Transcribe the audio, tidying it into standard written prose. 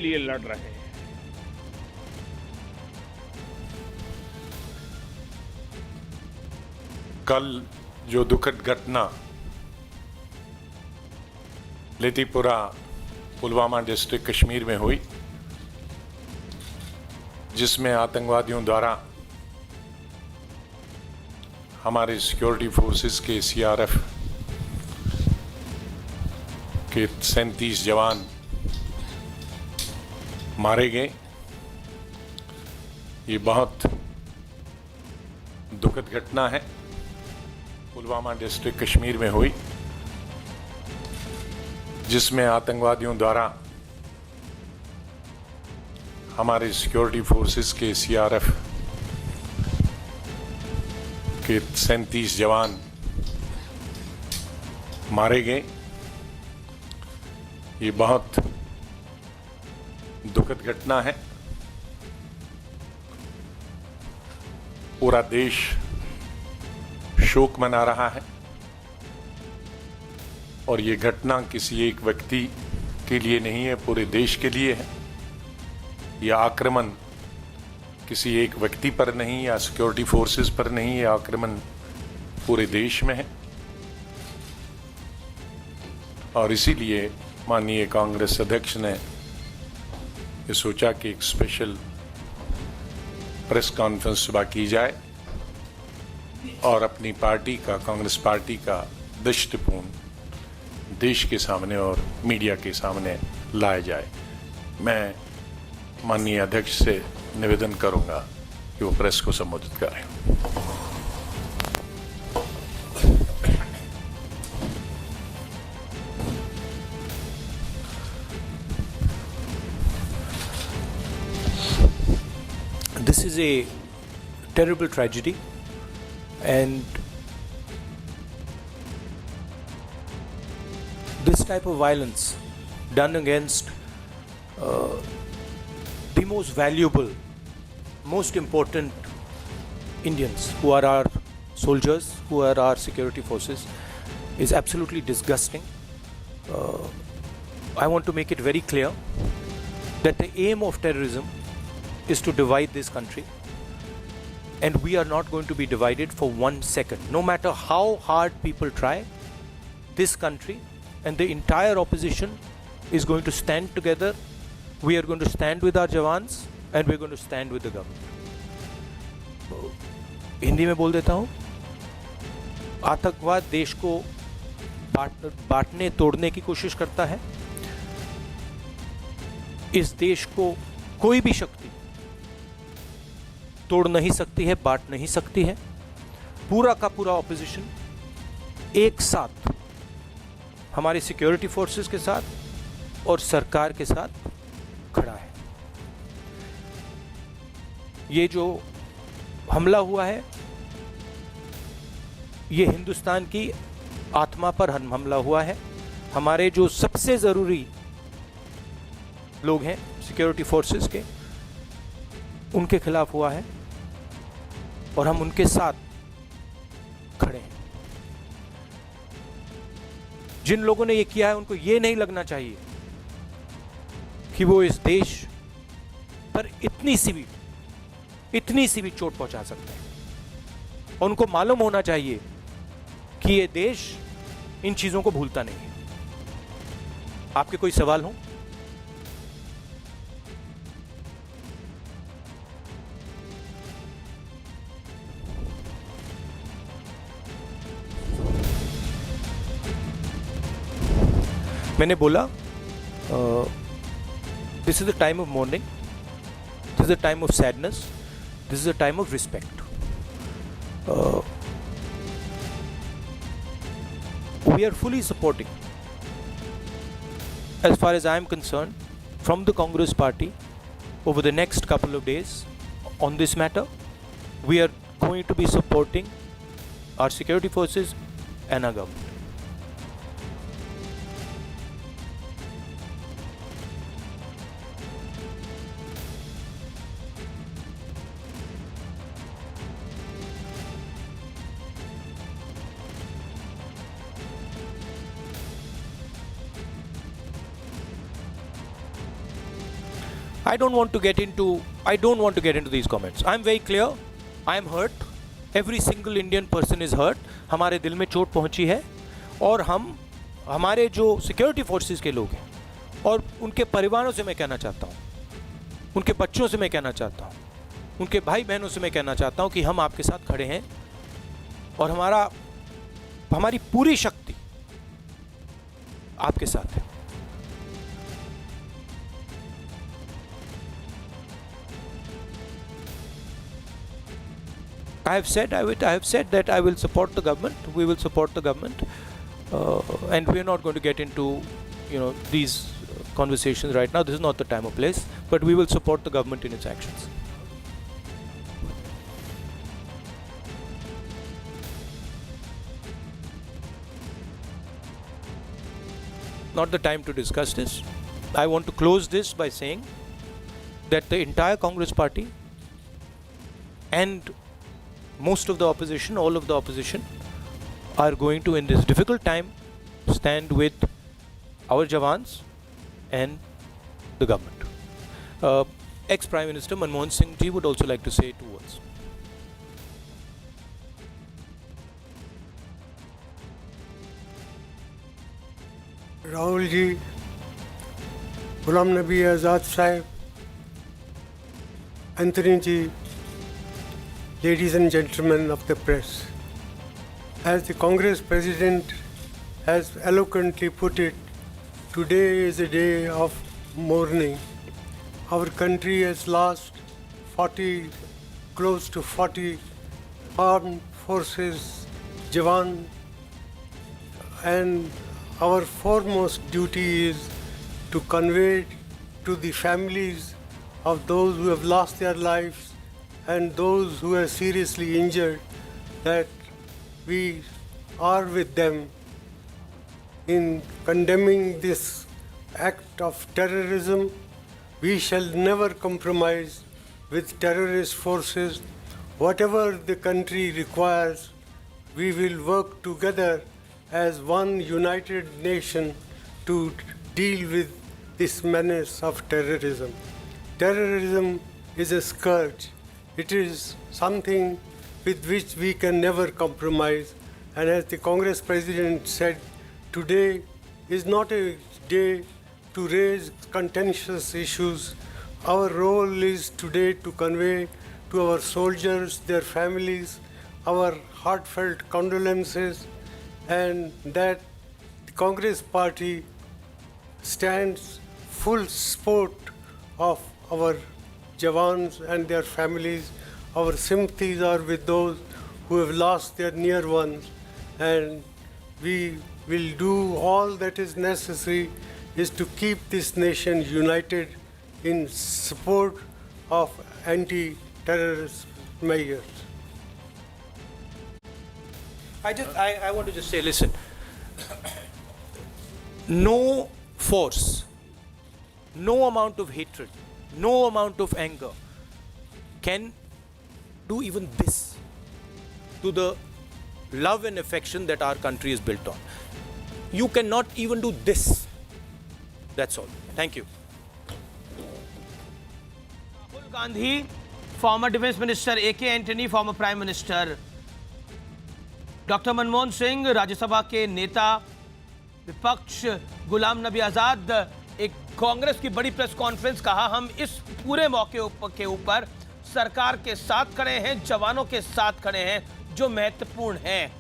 लिए लड़ रहे हैं। कल जो दुखद घटना लेतीपुरा पुलवामा डिस्ट्रिक्ट कश्मीर में हुई, जिसमें आतंकवादियों द्वारा हमारे सिक्योरिटी फोर्सेस के सीआरएफ के 37 जवान मारे गए। ये बहुत दुखद घटना है, पुलवामा डिस्ट्रिक्ट कश्मीर में हुई, जिसमें आतंकवादियों द्वारा हमारे सिक्योरिटी फोर्सेस के सीआरएफ के 37 जवान मारे गए। ये बहुत दुखद घटना है। पूरा देश शोक मना रहा है और ये घटना किसी एक व्यक्ति के लिए नहीं है, पूरे देश के लिए है। यह आक्रमण किसी एक व्यक्ति पर नहीं या सिक्योरिटी फोर्सेस पर नहीं, यह आक्रमण पूरे देश में है। और इसीलिए माननीय कांग्रेस अध्यक्ष ने ये सोचा कि एक स्पेशल प्रेस कॉन्फ्रेंस सुबह की जाए और अपनी पार्टी का, कांग्रेस पार्टी का दृष्टिपूर्ण देश के सामने और मीडिया के सामने लाया जाए। मैं माननीय अध्यक्ष से निवेदन करूंगा कि वो प्रेस को संबोधित करें। This is a terrible tragedy, and this type of violence done against the most valuable, most important Indians, who are our soldiers, who are our security forces, is absolutely disgusting. I want to make it very clear that the aim of terrorism is to divide this country, and we are not going to be divided for 1 second. No matter how hard people try, this country and the entire opposition is going to stand together. We are going to stand with our jawans and we are going to stand with the government. Hindi में बोल देता हूँ, आतंकवाद देश को बांटने तोड़ने की कोशिश करता है। इस देश को कोई भी शक्ति तोड़ नहीं सकती है, बांट नहीं सकती है। पूरा का पूरा ऑपोजिशन एक साथ हमारी सिक्योरिटी फोर्सेस के साथ और सरकार के साथ खड़ा है। ये जो हमला हुआ है, ये हिंदुस्तान की आत्मा पर हमला हुआ है। हमारे जो सबसे ज़रूरी लोग हैं सिक्योरिटी फोर्सेस के, उनके खिलाफ हुआ है और हम उनके साथ खड़े हैं। जिन लोगों ने ये किया है, उनको ये नहीं लगना चाहिए कि वो इस देश पर इतनी सी भी चोट पहुंचा सकते हैं। और उनको मालूम होना चाहिए कि ये देश इन चीजों को भूलता नहीं है। आपके कोई सवाल हो? मैंने बोला, this is a time of mourning, this is a time of sadness, this is a time of respect. We are fully supporting, as far as I am concerned, from the Congress party over the next couple of days on this matter. We are going to be supporting our security forces and our government. I don't want to get into these comments. I'm very clear. I am hurt. Every single Indian person is hurt. हमारे दिल में चोट पहुंची है और हमारे जो security forces के लोग हैं और उनके परिवारों से मैं कहना चाहता हूं, उनके बच्चों से मैं कहना चाहता हूं, उनके भाई बहनों से मैं कहना चाहता हूं कि हम आपके साथ खड़े हैं और हमारी पूरी शक्ति आपके साथ है. I have said that I will support the government. We will support the government, and we are not going to get into, these conversations right now. This is not the time or place. But we will support the government in its actions. Not the time to discuss this. I want to close this by saying that the entire Congress party and most of the opposition, all of the opposition, are going to, in this difficult time, stand with our Jawans and the government. Ex-Prime Minister Manmohan Singh ji would also like to say 2 words. Rahul ji, Ghulam Nabi Azad Sahab, Anthony ji, ladies and gentlemen of the press, as the Congress President has eloquently put it, today is a day of mourning. Our country has lost close to 40 armed forces, Jawan, and our foremost duty is to convey to the families of those who have lost their lives and those who are seriously injured that we are with them in condemning this act of terrorism. We shall never compromise with terrorist forces. Whatever the country requires, we will work together as one united nation to deal with this menace of terrorism. Terrorism is a scourge. It is something with which we can never compromise. And as the Congress President said, today is not a day to raise contentious issues. Our role is today to convey to our soldiers, their families, our heartfelt condolences, and that the Congress Party stands full support of our Jawans and their families. Our sympathies are with those who have lost their near ones, and we will do all that is necessary is to keep this nation united in support of anti-terrorist measures. I want to just say, listen, no force, no amount of hatred, no amount of anger can do even this to the love and affection that our country is built on. You cannot even do this. That's all. Thank you. Rahul Gandhi, former Defence Minister A.K. Antony, former Prime Minister doctor Manmohan Singh, Rajya Sabha के नेता विपक्ष गुलाम नबी आज़ाद, एक कांग्रेस की बड़ी press conference, कहा हम इस पूरे मौके के ऊपर सरकार के साथ खड़े हैं, जवानों के साथ खड़े हैं जो महत्वपूर्ण हैं।